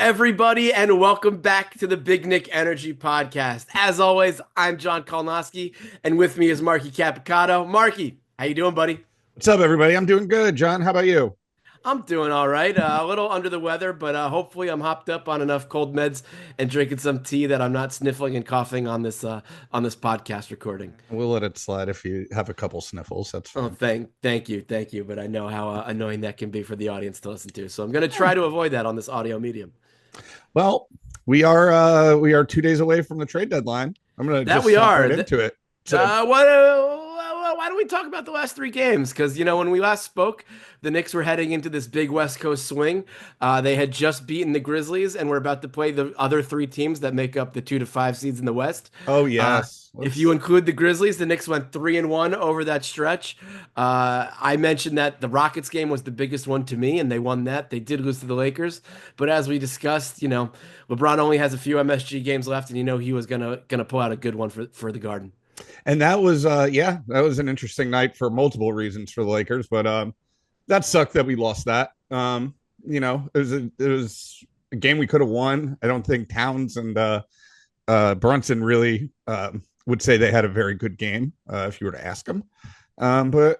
everybody, and welcome back to the Big Nick Energy Podcast. As always, I'm John Kolnoski, and with me is Marky Capicato. Marky, how you doing, buddy? What's up, everybody? I'm doing good. John, how about you? I'm doing all right. A little under the weather, but hopefully I'm hopped up on enough cold meds and drinking some tea that I'm not sniffling and coughing on this podcast recording. We'll let it slide if you have a couple sniffles. That's Oh, fine. thank you. But I know how annoying that can be for the audience to listen to, so I'm going to try to avoid that on this audio medium. Well, we are 2 days away from the trade deadline. I'm gonna That just we hop are. right into it. So, What? Why don't we talk about the last three games? Because when we last spoke, the Knicks were heading into this big West Coast swing. They had just beaten the Grizzlies, and we're about to play the other three teams that make up the 2 to 5 seeds in the West. oh Uh, yes, if you let's. include the Grizzlies, the Knicks went 3-1 over that stretch. I mentioned that the Rockets game was the biggest one to me, and they won that. They did lose to the Lakers, but as we discussed, LeBron only has a few MSG games left, and he was gonna pull out a good one for the Garden. And that was, yeah, that was an interesting night for multiple reasons for the Lakers. But that sucked that we lost that. It was a game we could have won. I don't think Towns and Brunson really would say they had a very good game if you were to ask them. But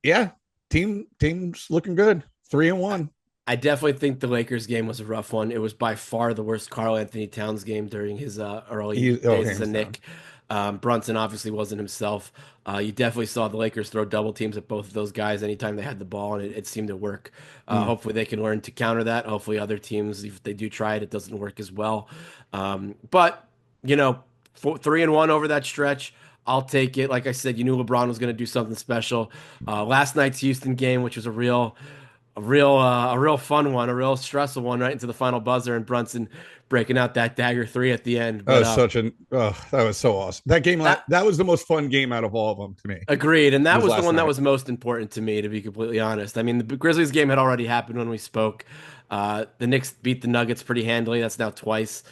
yeah, team's looking good. 3-1. I definitely think the Lakers game was a rough one. It was by far the worst Karl Anthony Towns game during his early days as a Hands down. Knick. Brunson obviously wasn't himself. You definitely saw the Lakers throw double teams at both of those guys anytime they had the ball, and it seemed to work. Mm. Hopefully, they can learn to counter that. Hopefully, other teams, if they do try it, it doesn't work as well. But 3-1 over that stretch. I'll take it. Like I said, you knew LeBron was going to do something special. Last night's Houston game, which was a real fun one, a real stressful one, right into the final buzzer, and Brunson breaking out that dagger three at the end. That But was such an that was so awesome. That game that that was the most fun game out of all of them to me. agreed, and that Was was the last one that night. was most important to me, to be completely honest. I mean, the Grizzlies game had already happened when we spoke. The Knicks beat the Nuggets pretty handily. That's now twice.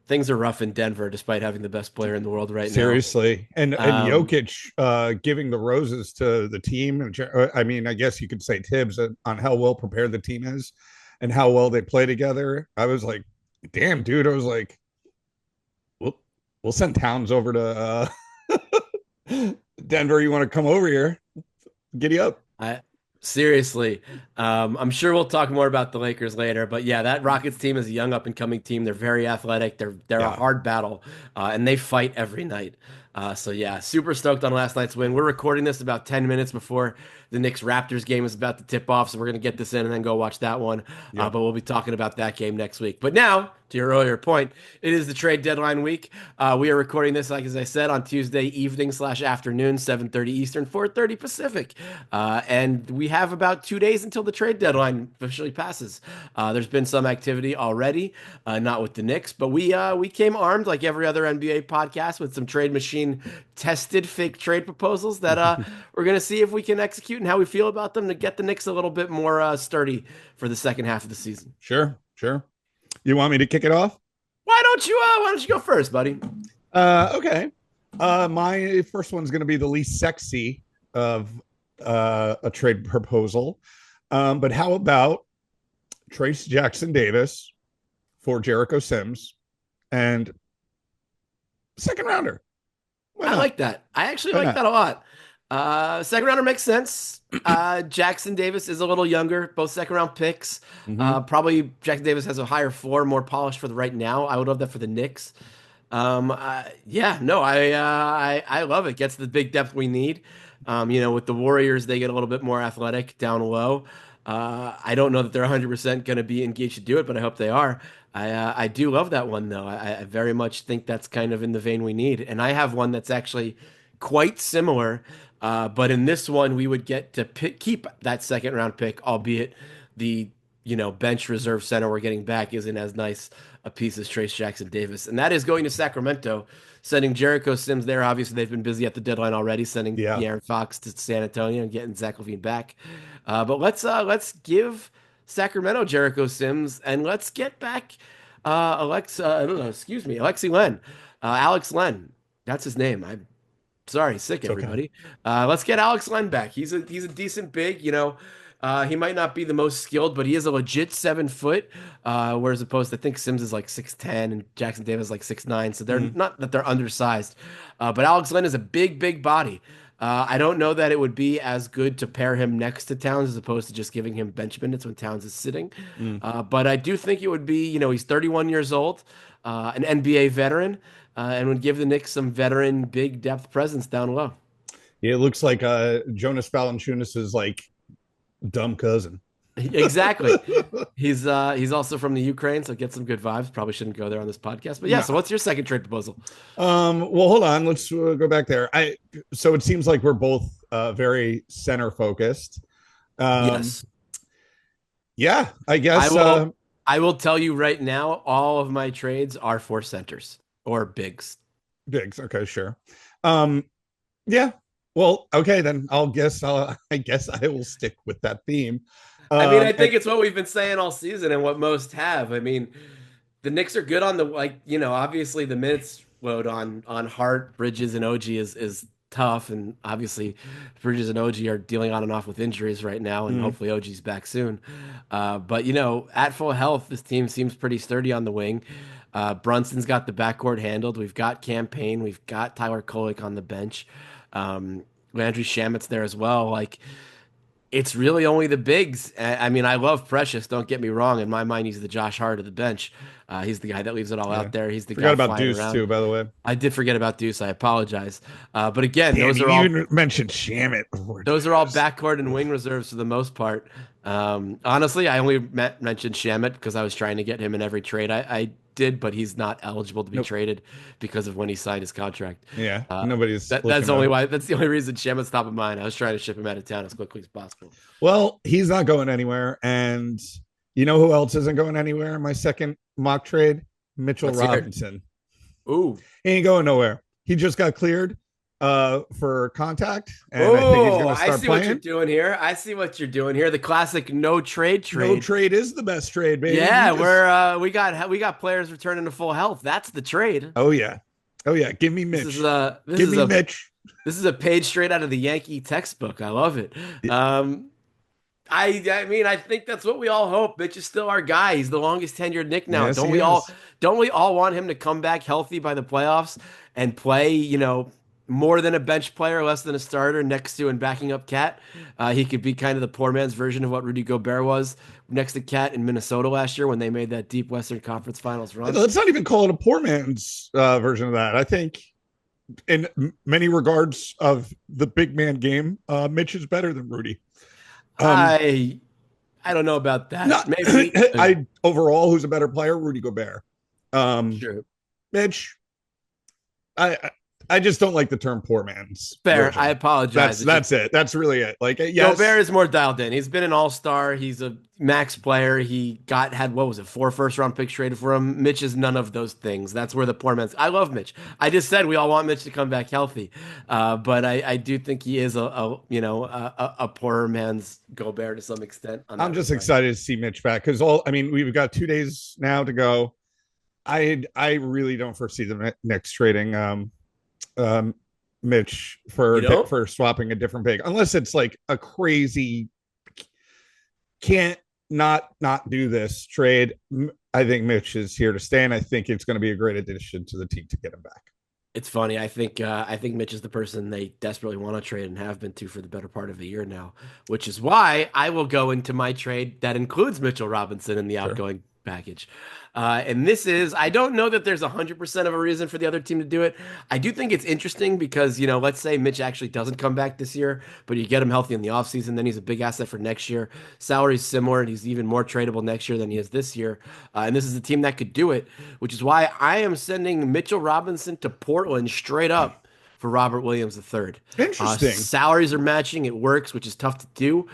Things are rough in Denver, despite having the best player in the world right now. Seriously, and Um, Jokic giving the roses to the team. I mean, I guess you could say Tibbs on how well prepared the team is and how well they play together. I was like, damn, dude. I was like, we'll send Towns over to Denver. You want to come over here? Giddy up. I seriously, I'm sure we'll talk more about the Lakers later, but yeah, that Rockets team is a young up and coming team. They're very athletic. They're a Yeah. hard battle, and they fight every night. So yeah, super stoked on last night's win. We're recording this about 10 minutes before the Knicks Raptors game is about to tip off, so we're gonna get this in and then go watch that one. Yep. But we'll be talking about that game next week. But now, to your earlier point, it is the trade deadline week. We are recording this, like as I said, on Tuesday evening / afternoon, 7:30 Eastern, 4:30 Pacific, and we have about 2 days until the trade deadline officially passes. There's been some activity already, not with the Knicks, but we came armed like every other NBA podcast with some trade machine tested fake trade proposals that we're gonna see if we can execute and how we feel about them to get the Knicks a little bit more sturdy for the second half of the season. Sure. Sure. You want me to kick it off? Why don't you go first, buddy? Okay. My first one's going to be the least sexy of a trade proposal. But how about Trace Jackson Davis for Jericho Sims and second rounder? Why I not? like that. I actually Why like not? that a lot. Second rounder makes sense. Jackson Davis is a little younger, both second round picks. Mm-hmm. Probably Jackson Davis has a higher floor, more polished for the right now. I would love that for the Knicks. Yeah, no, I love it. Gets the big depth we need. With the Warriors, they get a little bit more athletic down low. I don't know that they're 100% going to be engaged to do it, but I hope they are. I do love that one though. I very much think that's kind of in the vein we need. And I have one that's actually quite similar. But in this one, we would get to keep that second round pick, albeit the bench reserve center we're getting back isn't as nice a piece as Trace Jackson Davis, and that is going to Sacramento, sending Jericho Sims there. Obviously, they've been busy at the deadline already, sending Yeah. De'Aaron Fox to San Antonio and getting Zach LaVine back. But let's give Sacramento Jericho Sims, and let's get back I don't know, excuse me, Alexi Len, Alex Len. That's his name. I'm sorry, sick It's okay. everybody. Let's get Alex Len back. He's a decent big. He might not be the most skilled, but he is a legit 7 foot. Whereas opposed to, I think Sims is like 6'10 and Jackson Davis is like 6'9. So they're Mm. not that they're undersized. But Alex Len is a big, big body. I don't know that it would be as good to pair him next to Towns as opposed to just giving him bench minutes when Towns is sitting. Mm. But I do think it would be, he's 31 years old, an NBA veteran, and would give the Knicks some veteran big depth presence down low. Yeah, it looks like Jonas Valanciunas' like dumb cousin. Exactly. He's also from the Ukraine, so get some good vibes. Probably shouldn't go there on this podcast. But yeah, No. so what's your second trade proposal? Well, hold on. Let's go back there. So it seems like we're both very center focused. Um, Yes. yeah, I I guess will I will tell you right now, all of my trades are for centers or bigs. Biggs. Okay, sure. Um, yeah. Well, okay then. I guess I will stick with that theme. I mean, I And think it's what we've been saying all season and what most have. I mean, the Knicks are good on the obviously the minutes load on Hart, Bridges, and OG is tough, and obviously Bridges and OG are dealing on and off with injuries right now, and mm, hopefully OG's back soon. But at full health, this team seems pretty sturdy on the wing. Brunson's got the backcourt handled. We've got Campaign. We've got Tyler Kolek on the bench. Landry Shamit's there as well. Like, it's really only the bigs. I mean, I love Precious. Don't get me wrong. In my mind, he's the Josh Hart of the bench. He's the guy that leaves it all yeah. out there. He's the Forgot guy about flying Deuce around. too, by the way. I did forget about Deuce. I apologize. But again, Damn, those you are all even mentioned Shamit before those are all Deuce. backcourt and wing reserves for the most part. Honestly, I only mentioned Shamit because I was trying to get him in every trade I did, but he's not eligible to be Nope. traded because of when he signed his contract. Yeah, Uh, nobody's that's looking only to. why. That's the only reason Shamit's top of mind. I was trying to ship him out of town as quickly as possible. Well, he's not going anywhere, and you know who else isn't going anywhere? My second mock trade, Mitchell Let's hear it. Robinson. Ooh. He ain't going nowhere. He just got cleared for contact, and I think he's Oh, going to I start see what you're playing. doing here. I see what you're doing here. The classic no trade No trade. trade is the best trade, baby. You Yeah, just we got players returning to full health. That's the trade. oh yeah, oh yeah. Give me This is Mitch. a this Give is me a Mitch. this is a page straight out of the Yankee textbook. I love it. Um, I mean, I think that's what we all hope. Mitch is still our guy. He's the longest tenured Nick now. Yes, Don't he we all is. don't we all want him to come back healthy by the playoffs and play, more than a bench player, less than a starter next to and backing up Cat? He could be kind of the poor man's version of what Rudy Gobert was next to Cat in Minnesota last year when they made that deep Western Conference Finals run. Let's not even call it a poor man's version of that. I think in many regards of the big man game, Mitch is better than Rudy. Um, I I don't know about that. not Maybe. I overall, who's a better player, Rudy Gobert. Um, Sure. Mitch, I I just don't like the term poor man's Fair. I version. apologize. It's just That's it. That's really it. Like Gobert yes, is more dialed in. He's been an all-star. He's a max player. He had what was it, 4 first-round picks traded for him. Mitch is none of those things. That's where the poor man's. I love Mitch. I just said we all want Mitch to come back healthy, but I do think he is a poorer man's Gobert to some extent on I'm that just regard. excited to see Mitch back because I mean, we've got 2 days now to go. I really don't foresee the Knicks trading um Mitch You don't? for swapping a different big unless it's like a crazy can't not do this trade. I think Mitch is here to stay, and I think it's going to be a great addition to the team to get him back. It's funny. I think Mitch is the person they desperately want to trade and have been to for the better part of a year now, which is why I will go into my trade that includes Mitchell Robinson in the Sure. outgoing package. And this is, I don't know that there's 100% of a reason for the other team to do it. I do think it's interesting because, let's say Mitch actually doesn't come back this year, but you get him healthy in the offseason, then he's a big asset for next year. Salary's similar, and he's even more tradable next year than he is this year. And this is a team that could do it, which is why I am sending Mitchell Robinson to Portland straight up for Robert Williams III. Interesting. Salaries are matching. It works, which is tough to do.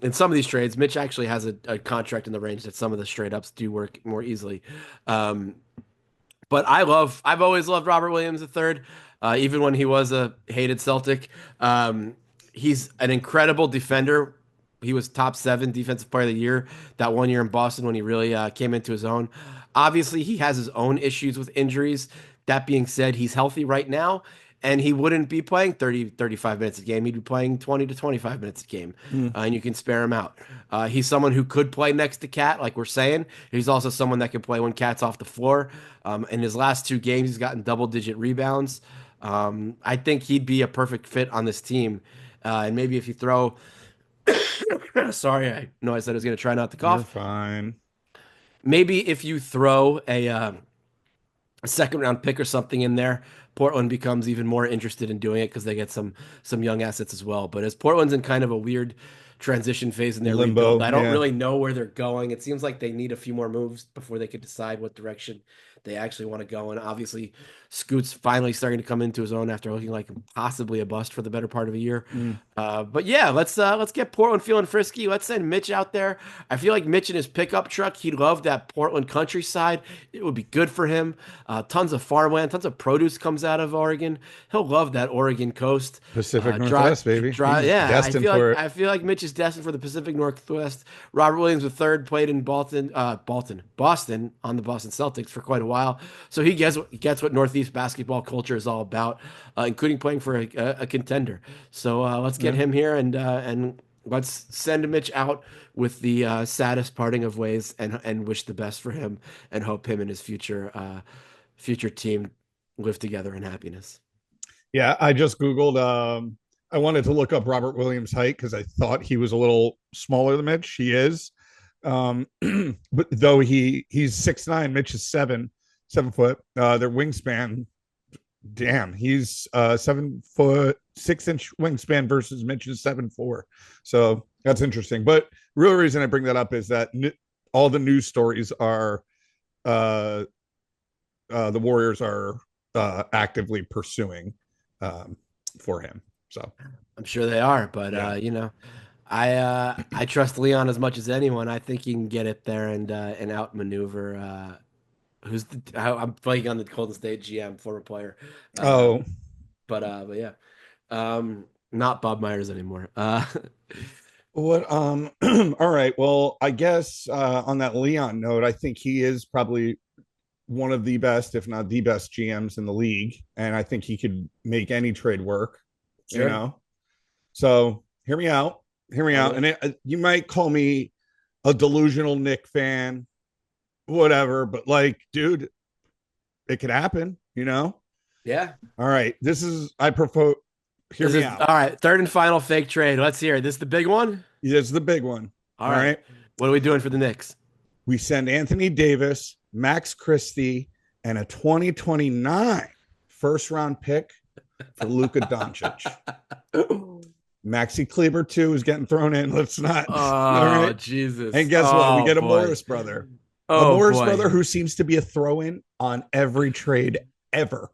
In some of these trades, Mitch actually has a contract in the range that some of the straight ups do work more easily. Um, but I've always loved Robert Williams III, even when he was a hated Celtic. He's an incredible defender. He was top 7 defensive player of the year that one year in Boston when he really came into his own. Obviously, he has his own issues with injuries. That being said, he's healthy right now. and he wouldn't be playing 30, 35 minutes a game. He'd be playing 20 to 25 minutes a game, Mm. and you can spare him out. He's someone who could play next to Cat, like we're saying. He's also someone that can play when Cat's off the floor. In his last 2 games, he's gotten double-digit rebounds. I think he'd be a perfect fit on this team. And maybe if you throw, sorry, I know I said I was going to try not to You're cough. fine. Maybe if you throw a second round pick or something in there, Portland becomes even more interested in doing it because they get some young assets as well. But as Portland's in kind of a weird transition phase in their rebuild, Limbo. I don't Yeah. really know where they're going. It seems like they need a few more moves before they could decide what direction they actually want to go. And obviously, Scoot's finally starting to come into his own after looking like possibly a bust for the better part of a year. Mm. But yeah, let's get Portland feeling frisky. Let's send Mitch out there. I feel like Mitch in his pickup truck, he loved that Portland countryside. It would be good for him. Tons of farmland, tons of produce comes out of Oregon. He'll love that Oregon coast. Pacific Dry, Northwest, baby. dry. He's Yeah, destined for it. I feel like Mitch is destined for the Pacific Northwest. Robert Williams III played in Boston on the Boston Celtics for quite a while, so he gets what Northeast basketball culture is all about, including playing for a contender. So let's get Yeah. him here and let's send Mitch out with the saddest parting of ways and wish the best for him and hope him and his future team live together in happiness. Yeah, I just Googled. I wanted to look up Robert Williams' height because I thought he was a little smaller than Mitch. He is. But though he's 6'9", Mitch is 7 foot. Their wingspan, damn, he's 7 foot 6 inch wingspan versus Mitch's 7'4". So that's interesting. But real reason I bring that up is that all the news stories are the Warriors are actively pursuing for him. So I'm sure they are, but yeah. I trust Leon as much as anyone. I think he can get it there and outmaneuver I'm playing on the Golden State GM, former player. Oh, But yeah. Not Bob Myers anymore. what all right. Well, I guess on that Leon note, I think he is probably one of the best, if not the best GMs in the league. And I think he could make any trade work, you Sure. know. So hear me out. Hear me I out. will. And you might call me a delusional Nick fan, whatever, but like, dude, it could happen, you know? Yeah. All right. This is I propose hear This me is out. all right. Third and final fake trade. Let's hear it. This is the big one. This is the big one. All All right. right. What are we doing for the Knicks? We send Anthony Davis, Max Christie, and a 2029 first round pick for Luka Doncic. Maxi Kleber too is getting thrown in. Let's not. All Oh, right. Jesus. And guess what? We Oh, get a boy. Morris brother. A Oh, Morris boy. brother who seems to be a throw in on every trade ever.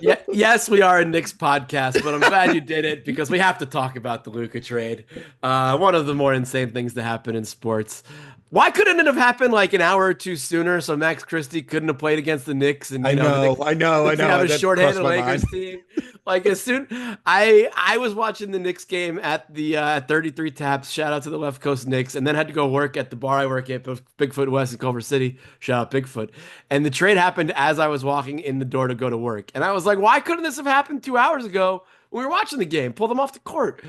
Yeah, yes, we are a Knicks podcast, but I'm glad you did it because we have to talk about the Luka trade. One of the more insane things to happen in sports. Why couldn't it have happened like an hour or two sooner so Max Christie couldn't have played against the Knicks and I the know. Knicks could have a That shorthanded crossed my Lakers mind. team? Like as soon I was watching the Knicks game at the 33 Taps. Shout out to the Left Coast Knicks, and then had to go work at the bar I work at, Bigfoot West in Culver City. Shout out Bigfoot. And the trade happened as I was walking in the door to go to work, and I was like, why couldn't this have happened 2 hours ago when we were watching the game? Pull them off the court.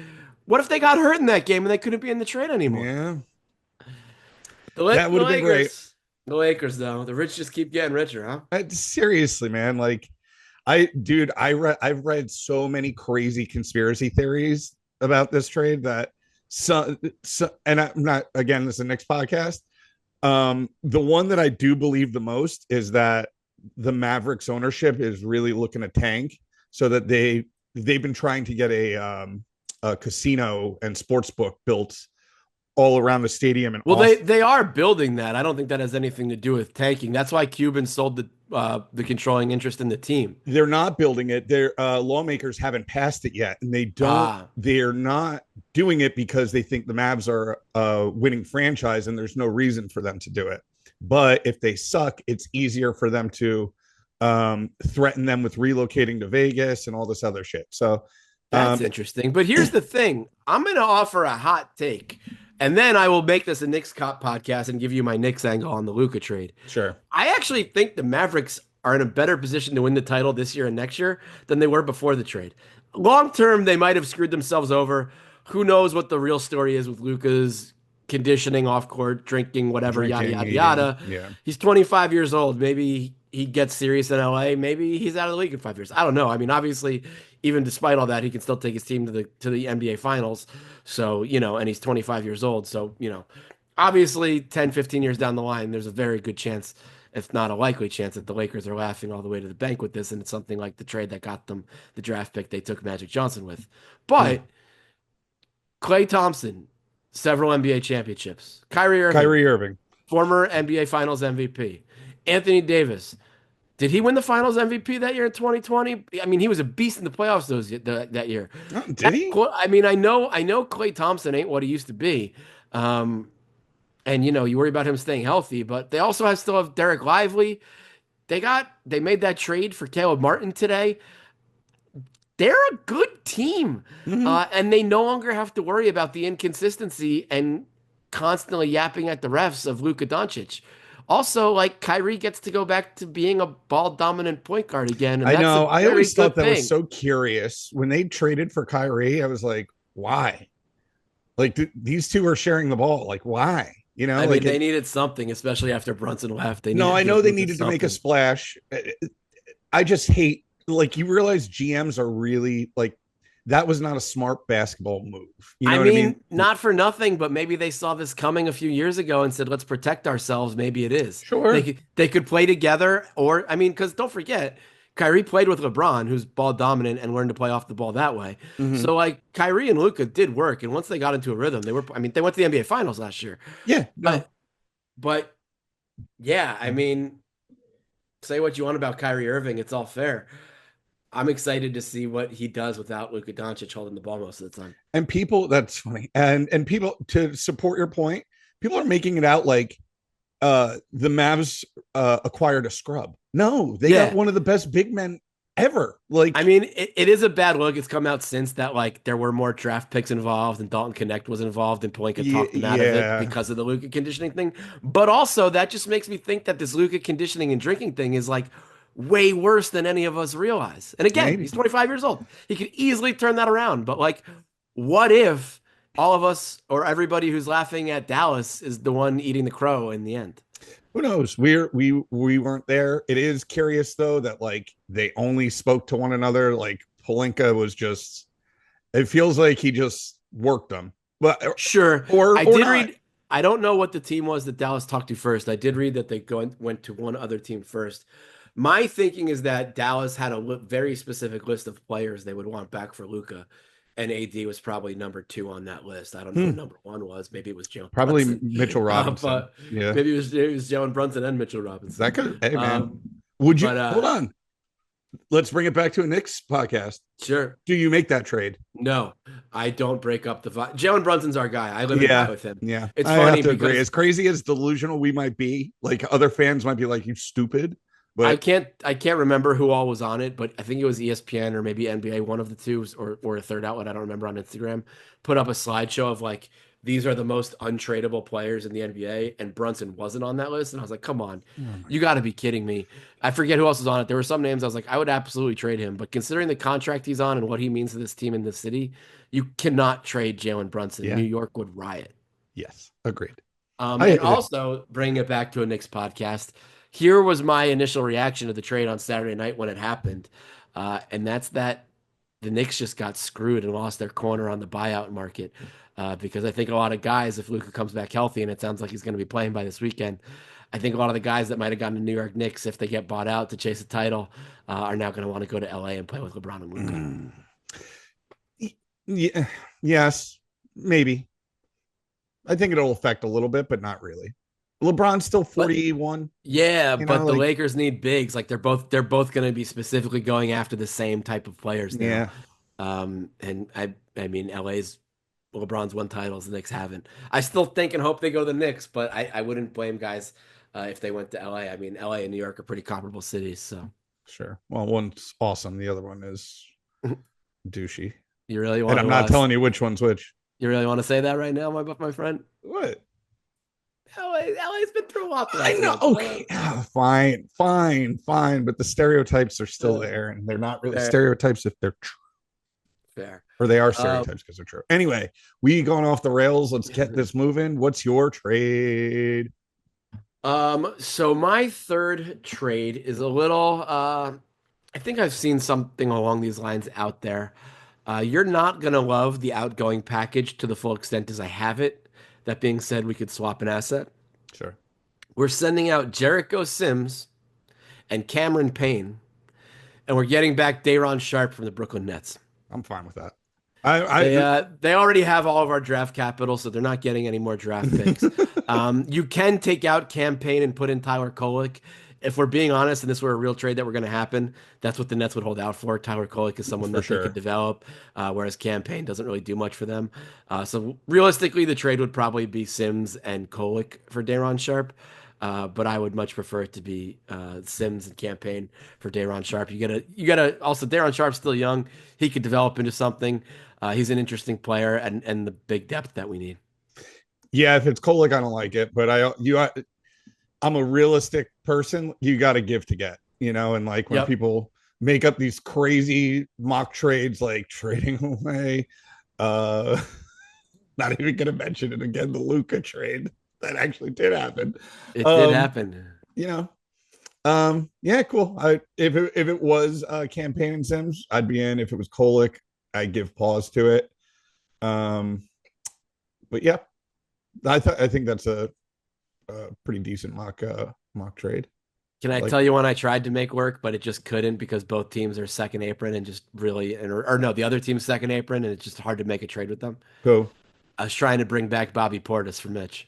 What if they got hurt in that game and they couldn't be in the trade anymore? Yeah. That The would have been great. Lakers. The Lakers, though. The rich just keep getting richer, huh? Seriously, man. Like I've read so many crazy conspiracy theories about this trade that and I'm not, again, this is the next podcast. The one that I do believe the most is that the Mavericks ownership is really looking to tank so that they've been trying to get a casino and sports book built all around the stadium and Well, they are building that. I don't think that has anything to do with tanking. That's why Cuban sold the controlling interest in the team. they're not building it. Their lawmakers haven't passed it yet, and they're not doing it because they think the Mavs are a winning franchise and there's no reason for them to do it. But if they suck, it's easier for them to threaten them with relocating to Vegas and all this other shit. So That's interesting. But here's the thing. I'm going to offer a hot take, and then I will make this a Knicks Cop podcast and give you my Knicks angle on the Luka trade. sure. I actually think the Mavericks are in a better position to win the title this year and next year than they were before the trade. Long term, they might have screwed themselves over. Who knows what the real story is with Luka's conditioning off court, drinking, whatever, yada, Drinking, yada, eating. yada. Yeah. He's 25 years old. Maybe he gets serious in LA. Maybe he's out of the league in 5 years. I don't know. I mean, obviously, even despite all that, he can still take his team to the NBA finals. So, and he's 25 years old. So, obviously 10, 15 years down the line, there's a very good chance, if not a likely chance, that the Lakers are laughing all the way to the bank with this. And it's something like the trade that got them the draft pick they took Magic Johnson with. Mm. But Klay Thompson, several NBA championships. Kyrie Irving, Kyrie Irving. former NBA Finals MVP. Anthony Davis, did he win the Finals MVP that year in 2020? I mean, he was a beast in the playoffs that year. Oh, did he? I mean, I know Klay Thompson ain't what he used to be. And you worry about him staying healthy, but they also still have Derek Lively. They made that trade for Caleb Martin today. They're a good team, Mm-hmm. and they no longer have to worry about the inconsistency and constantly yapping at the refs of Luka Doncic. Also, like Kyrie gets to go back to being a ball dominant point guard again, and I that's a know. I very always thought good that was thing. so curious when they traded for Kyrie. I was like, why? Like these two are sharing the ball. Like why? I Like mean, they it. needed something, especially after Brunson left. They No, needed to I know give they Luka needed to make a something. splash. I just hate like you realize GMs are really like that was not a smart basketball move. You I know what I mean? mean, not for nothing, but maybe they saw this coming a few years ago and said, "Let's protect ourselves." Maybe it is. They Sure. could they could play together, or I mean, because don't forget, Kyrie played with LeBron, who's ball dominant and learned to play off the ball that way. Mm-hmm. So like Kyrie and Luka did work, and once they got into a rhythm, they were. I mean, they went to the NBA Finals last year, Yeah. No. but but yeah, I mean, say what you want about Kyrie Irving, it's all fair. I'm excited to see what he does without Luka Doncic holding the ball most of the time. And people, that's funny. And people to support your point, people are making it out like the Mavs acquired a scrub. No, they got Yeah, one of the best big men ever. I Like, mean, it is a bad look. It's come out since that like there were more draft picks involved and Dalton Connect was involved and Pelinka talked them out of it yeah, because of the Luka conditioning thing. But also that just makes me think that this Luka conditioning and drinking thing is like way worse than any of us realize. And again, maybe. he's 25 years old. He could easily turn that around. But like, what if all of us or everybody who's laughing at Dallas is the one eating the crow in the end? Who knows? We weren't there. It is curious though that like they only spoke to one another. Like Polinka was just. It feels like he just worked them, but Sure. I or did not. read, I don't know what the team was that Dallas talked to first. I did read that went to one other team first. My thinking is that Dallas had a very specific list of players they would want back for Luca, and AD was probably number two on that list. I don't know who Hmm. number one was. Maybe it was Jalen Probably Brunson, Mitchell Robinson. but Yeah, maybe it was Jalen Brunson and Mitchell Robinson. that could. Hey man, Um, would you but hold on? Let's bring it back to a Knicks podcast. sure. Do you make that trade? No, I don't break up the vibe. Jalen Brunson's our guy. I live and die Yeah, with him. yeah. It's I have funny to agree. because As crazy as delusional we might be, like other fans might be like, "You stupid," I but can't I can't remember who all was on it, but I think it was ESPN or maybe NBA, one of the two, or a third outlet, I don't remember, on Instagram, put up a slideshow of like these are the most untradeable players in the NBA, and Brunson wasn't on that list, and I was like, come on, oh my you got to be kidding me. I forget who else was on it. There were some names I was like, I would absolutely trade him, but considering the contract he's on and what he means to this team in this city, you cannot trade Jalen Brunson. New yeah, York would riot. yes, agreed. And I also bringing it back to a Knicks podcast, here was my initial reaction to the trade on Saturday night when it happened. And that's that the Knicks just got screwed and lost their corner on the buyout market. Because I think a lot of guys, if Luka comes back healthy, and it sounds like he's going to be playing by this weekend, I think a lot of the guys that might have gone to New York Knicks, if they get bought out to chase a title, are now going to want to go to LA and play with LeBron and Luka. Mm. Yeah, yes, maybe. I think it'll affect a little bit, but not really. LeBron's still But 41. yeah, You know, but the like Lakers need bigs. Like they're both going to be specifically going after the same type of players now. yeah, And I mean LA's LeBron's won titles, the Knicks haven't. I still think and hope they go to the Knicks, but I wouldn't blame guys if they went to LA. I mean LA and New York are pretty comparable cities, so sure. Well, one's awesome. The other one is douchey. you really And want I'm to not telling you which one's which. you really want to say that right now, my friend? What? LA LA's been through a lot the I last know. month. Okay, fine, but the stereotypes are still Uh, there, and they're not really fair, stereotypes if they're true, fair. or they are Um, stereotypes because they're true. Anyway, we going off the rails. Let's get this moving. What's your trade? so my third trade is a little I think I've seen something along these lines out there. You're not gonna love the outgoing package to the full extent as I have it. That being said, we could swap an asset. Sure, We're sending out Jericho Sims and Cameron Payne, and we're getting back Day'Ron Sharpe from the Brooklyn Nets. I'm fine with that. They already have all of our draft capital, so they're not getting any more draft picks. You can take out campaign and put in Tyler Kolek. If we're being honest, and this were a real trade that were going to happen, that's what the Nets would hold out for. Tyler Kolek is someone for that they could sure. develop, whereas campaign doesn't really do much for them. So realistically, the trade would probably be Sims and Kolek for Day'Ron Sharpe. But I would much prefer it to be Sims and campaign for Day'Ron Sharpe. You gotta also Day'Ron Sharpe's still young. He could develop into something. He's an interesting player and the big depth that we need. Yeah, if it's Kolek, I don't like it, but I'm a realistic person. You got to give to get, and like when Yep. people make up these crazy mock trades, like trading away, uh, not even going to mention it again, the Luka trade that actually did happen. It did Um, happen. you know, yeah, cool. If it was campaign and Sims, I'd be in. If it was Kolek, I'd give pause to it. Um, but yeah, I think that's a pretty decent mock trade. Can I Like, tell you one I tried to make work, but it just couldn't because both teams are second apron and just really, or no, the other team's second apron and it's just hard to make a trade with them. go. I was trying to bring back Bobby Portis for Mitch.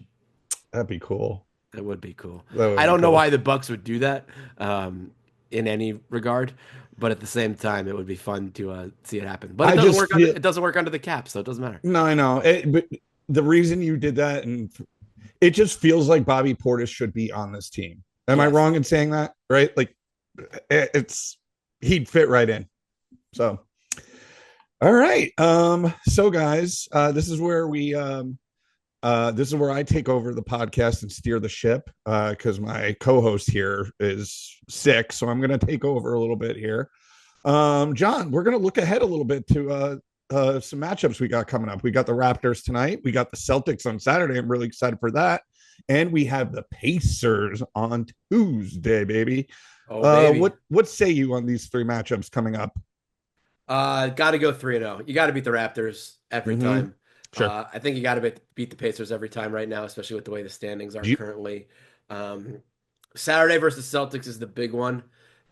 That'd be cool. That would be cool. That would I be don't know cool. why the Bucks would do that in any regard, but at the same time, it would be fun to see it happen. But I just feel it doesn't work under the cap, so it doesn't matter. no, I know. But the reason you did that, and it just feels like Bobby Portis should be on this team. Am I Yes. wrong in saying that? Right? Like, it's he'd fit right in. So, all right. So guys, this is where I take over the podcast and steer the ship because my co-host here is sick, so I'm going to take over a little bit here. John, we're going to look ahead a little bit to some matchups we got coming up. We got the Raptors tonight. We got the Celtics on Saturday. I'm really excited for that. And we have the Pacers on Tuesday, baby. Oh, baby. What say you on these three matchups coming up? Got to go 3-0. You got to beat the Raptors every Mm-hmm. time. Sure. I think you got to beat the Pacers every time right now, especially with the way the standings are You, currently. Um, Saturday versus Celtics is the big one.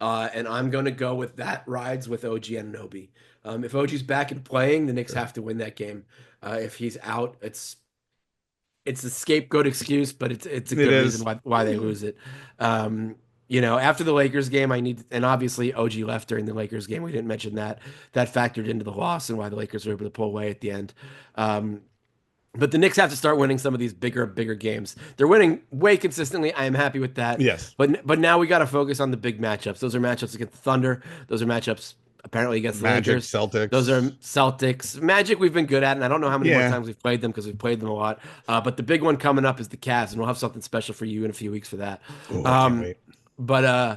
And I'm going to go with that rides with OG and Nobi. If OG's back and playing, the Knicks sure. have to win that game. If he's out, it's a scapegoat excuse, but it's a It good reason is. why they lose it. After the Lakers game, and obviously OG left during the Lakers game. We didn't mention that. That factored into the loss and why the Lakers were able to pull away at the end. But the Knicks have to start winning some of these bigger games. They're winning way consistently. I am happy with that. Yes. But now we got to focus on the big matchups. Those are matchups against the Thunder. Those are matchups apparently against the Magic, Lakers. Those Celtics. are Celtics. Magic we've been good at, and I don't know how many more Yeah. times we've played them because we've played them a lot. But the big one coming up is the Cavs, and we'll have something special for you in a few weeks for that. Oh, I can't Um, wait. but uh,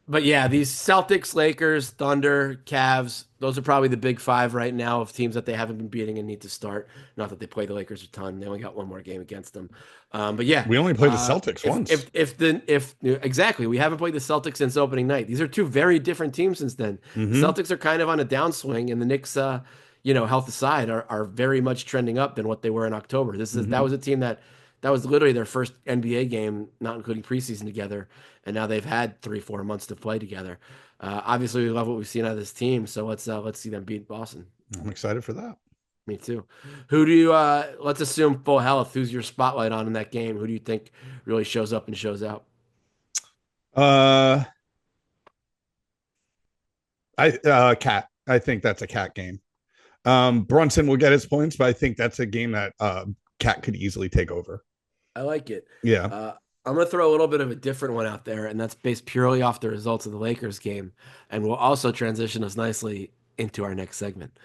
but yeah, these Celtics, Lakers, Thunder, Cavs, those are probably the big five right now of teams that they haven't been beating and need to start. Not that they play the Lakers a ton; they only got one more game against them. But yeah, We only played the Celtics once. if exactly, we haven't played the Celtics since opening night. These are two very different teams since then. The Mm-hmm. Celtics are kind of on a downswing, and the Knicks, health aside, are very much trending up than what they were in October. That Mm-hmm. was a team that was literally their first NBA game, not including preseason together, and now they've had 3-4 months to play together. Obviously, we love what we've seen out of this team, so let's see them beat Boston. I'm excited for that. Me too. Who do you let's assume full health, who's your spotlight on in that game? Who do you think really shows up and shows out? Uh, Cat. I think that's a Cat game. Brunson will get his points, but I think that's a game that Cat could easily take over. I like it. Yeah. I'm going to throw a little bit of a different one out there, and that's based purely off the results of the Lakers game, and will also transition us nicely into our next segment.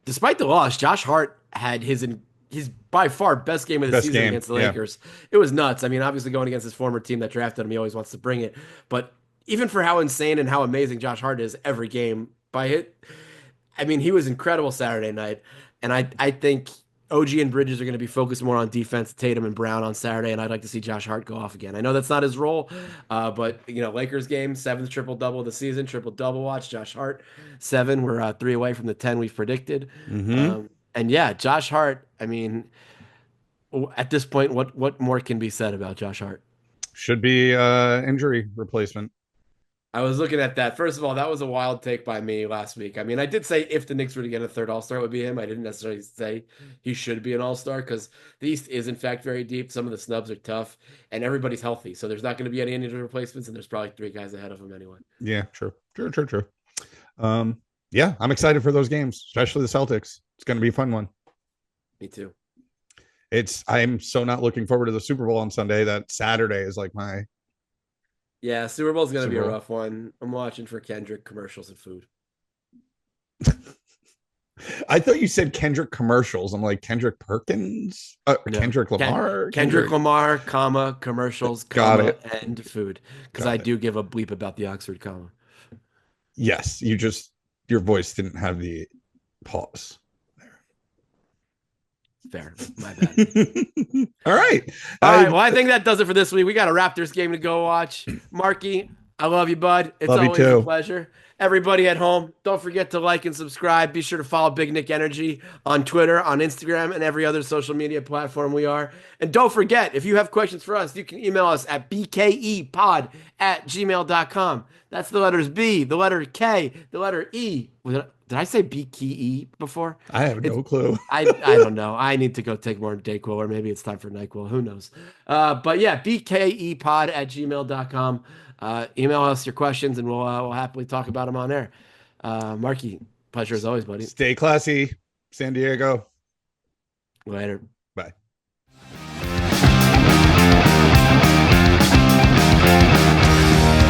Despite the loss, Josh Hart had his he's by far best game of the Best season game. against the Yeah. Lakers. It was nuts. I mean, obviously going against his former team that drafted him, he always wants to bring it. But even for how insane and how amazing Josh Hart is every game, by it, I mean, he was incredible Saturday night. And I think OG and Bridges are going to be focused more on defense, Tatum and Brown on Saturday, and I'd like to see Josh Hart go off again. I know that's not his role, but Lakers game, seventh triple double of the season, triple double watch. Josh Hart, seven. We're three away from the 10 we've predicted. Mm-hmm. And yeah, Josh Hart. I mean, at this point, what more can be said about Josh Hart? Should be injury replacement. I was looking at that. First of all, that was a wild take by me last week. I mean, I did say if the Knicks were to get a third All-Star, it would be him. I didn't necessarily say he should be an All-Star because the East is in fact very deep. Some of the snubs are tough, and everybody's healthy, so there's not going to be any injury replacements, and there's probably three guys ahead of him anyway. Yeah, true. Um, yeah, I'm excited for those games, especially the Celtics. It's going to be a fun one. Me too. I'm so not looking forward to the Super Bowl on Sunday. That Saturday is like my Yeah, Super Bowl's going to be Super a Bowl. rough one. I'm watching for Kendrick commercials and food. I thought you said Kendrick commercials. I'm like Kendrick Perkins, No, Kendrick Lamar, Kendrick Kendrick. Lamar, comma commercials, Got comma it. and food, because I Got it. do give a bleep about the Oxford comma. Yes, you just your voice didn't have the pause. Fair, my bad. All right. All right. I Well, I think that does it for this week. We got a Raptors game to go watch. Marky, I love you, bud. It's love you always a too. pleasure. Everybody at home, don't forget to like and subscribe. Be sure to follow Big Nick Energy on Twitter, on Instagram, and every other social media platform we are. And don't forget, if you have questions for us, you can email us at bkepod@gmail.com. That's the letters B, the letter K, the letter E. Did I say BKE before? I have It's no clue. I don't know. I need to go take more Dayquil, or maybe it's time for NyQuil. Who knows? But yeah, bkepod@gmail.com. Email us your questions and we'll happily talk about them on air. Marky, pleasure as always, buddy. Stay classy, San Diego. Later. Bye.